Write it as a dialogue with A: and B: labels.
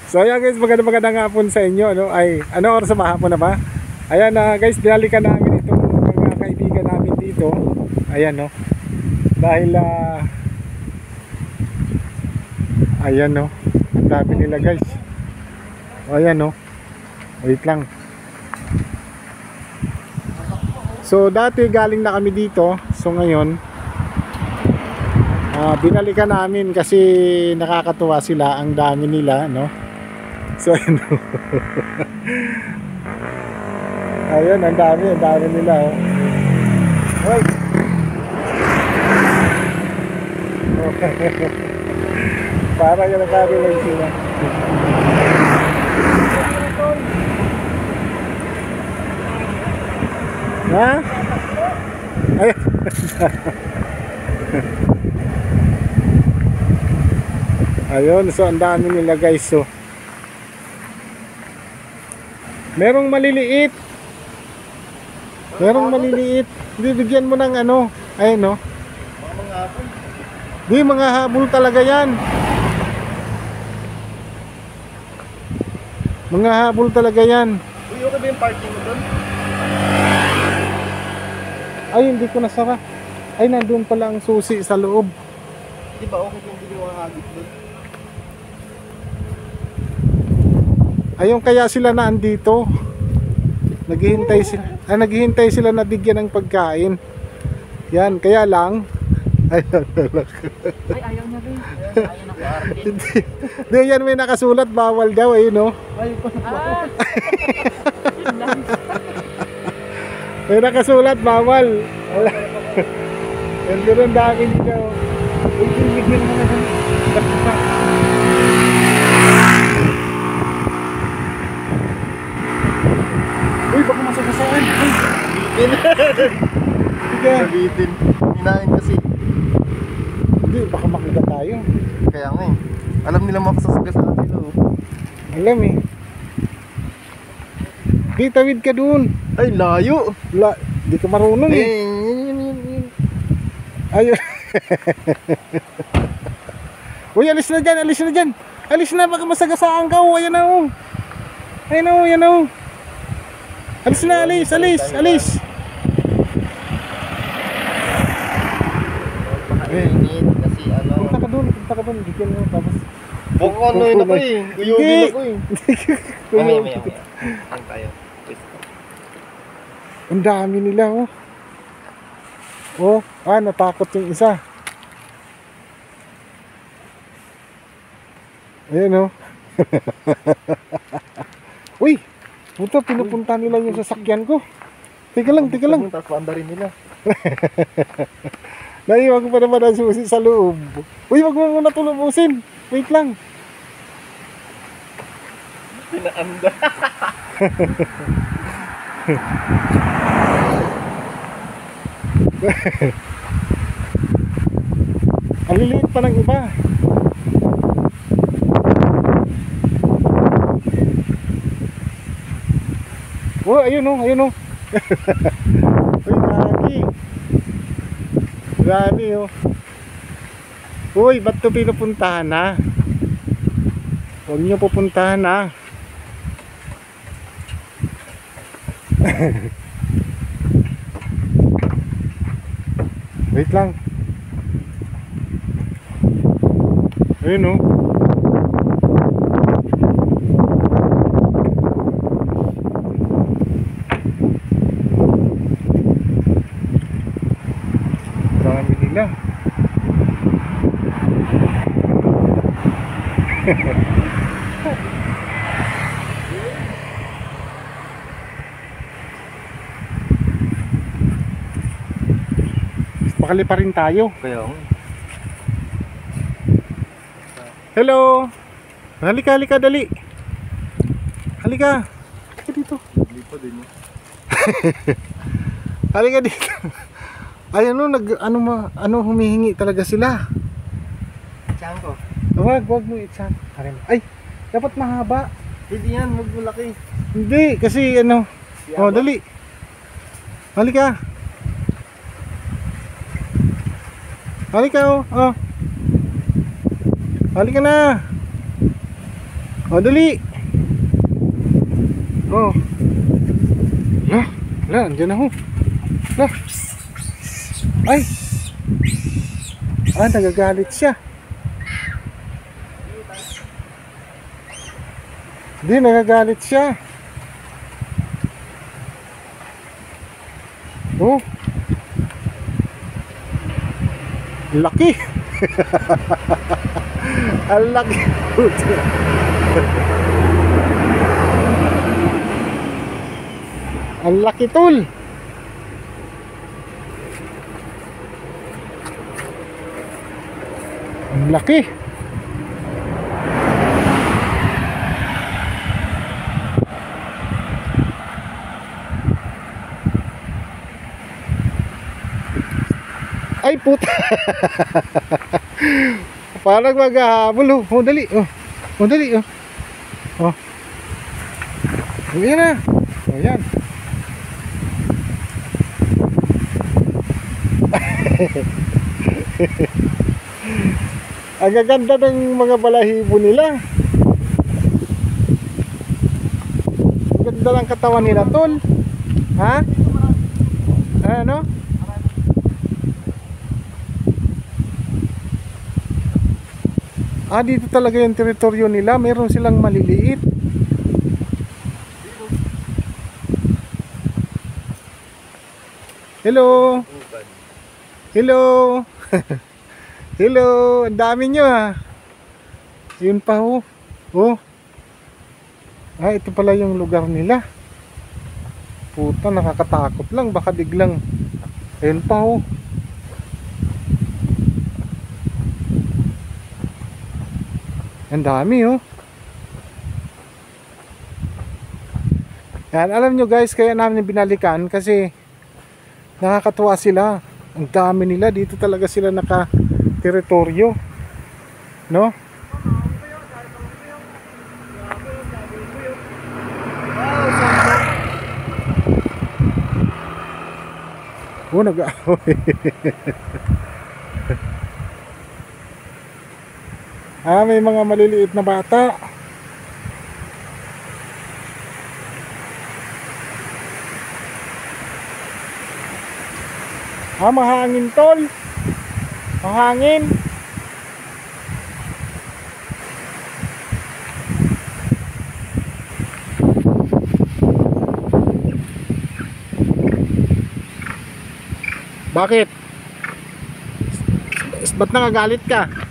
A: So ayan guys, magandang hapon sa inyo, ano? Ay, ano oras ba? Hapon na ba? Ayan guys, binalikan namin itong mga kaibigan namin dito. Ayan no. Dahil ayan no. Ang dami nila guys. Ayan no. Wait lang. So dati galing na kami dito. So ngayon binalikan namin kasi nakakatuwa sila, ang dami nila no. So ayun ayun, ang dami nila oh. Hoy. Para yung nagkabilang sila. Ha? Ayun. Ayun, so ang dami nila guys. So merong maliliit. Bibigyan mo ng ano. Ayun no. Di mga habol talaga yan. Mga habol talaga yan.
B: Uy, okay ba yung parking mo doon?
A: Ay, hindi ko nasara. Ay, nandun pala ang susi sa loob.
B: Di ba okay kung hindi mo hagit doon?
A: Ayun, kaya sila na andito. Naghihintay sila na bigyan ng pagkain. Yan, kaya lang.
C: Ay, ayaw niya rin. Ayaw na parking.
A: Hindi, yan may nakasulat, bawal daw eh, no?
B: Ay,
A: May nakasulat, bawal. Yan doon dami nila. Uy, bigyan mo na doon. Uy, baka masagasaan. Sige.
B: sabitin. Hinain kasi.
A: Hindi, baka makita tayo.
B: Kaya nga eh. Alam nila mapasasagasaan sila oh.
A: Alam eh. Di, tawid ka doon.
B: Ay, layo.
A: Di ka marunong eh.
B: Yun.
A: Ayun. Uy, alis na dyan. Alis na, baka masagasaan ka. Oh, ayan na oh. Ayan na oh. Alis na, alis.
B: Mainit kasi ano.
A: Punta ka doon. Bigyan mo tapos.
B: Baka ano yun ako eh. Uyugin ako eh. Mamaya. Ang tayo.
A: Ang dami nila oh. Oh, natakot yung isa. Ayan oh. Uy, puto, pinupunta nila yung sasakyan ko. Teka lang.
B: Tapos paandarin nila.
A: Naiwan ko pa naman ang susi sa loob. Uy, wag mo muna tulubusin. Wait lang.
B: Pinaanda.
A: Ang liliit pa ng iba. Oh, ayun oh. Uy, Gani oh. Uy, ba't ito pinupuntahan na? Huwag nyo pupuntahan na. Wait lang. Ayun oh. Dami nila. Pakali pa rin tayo.
B: Kaya nga.
A: Hello. Halika dali. Halika dito.
B: Hindi pa din eh.
A: Halika dito. Ay ano humihingi talaga sila.
B: Saan ko?
A: Wag mo itsan. Ay, dapat mahaba.
B: Hindi yan, magmulaki.
A: Hindi kasi ano. Oh, dali. Halika. Halika oh. Halika na. O, dali. Oh. Andiyan na ho. Ay. Nagagalit siya. Hindi, nagagalit siya. Oh. Laki. Ang laki. Ang laki, tol. Ang laki. Ay, puta. Parang maghahabol. Oh, dali. Oh, dali. Oh. Ayan na. Ayan. Ang gaganda ng mga balahibo nila. Ang ganda ng katawan nila, tol. Ha? Ano? Dito talaga yung teritoryo nila. Meron silang maliliit. Hello. Hello. Hello. Ang dami nyo Yun pa ho. Oh. Ito pala yung lugar nila. Puta, nakakatakot lang. Baka biglang. Ayun pa ho. Ang dami Yan, alam nyo guys, kaya namin binalikan kasi nakakatuwa sila. Ang dami nila, dito talaga sila naka-teritoryo. No? Nag-aaway. May mga maliliit na bata. Mahangin, tol. Mahangin. Bakit? Ba't nangagalit ka?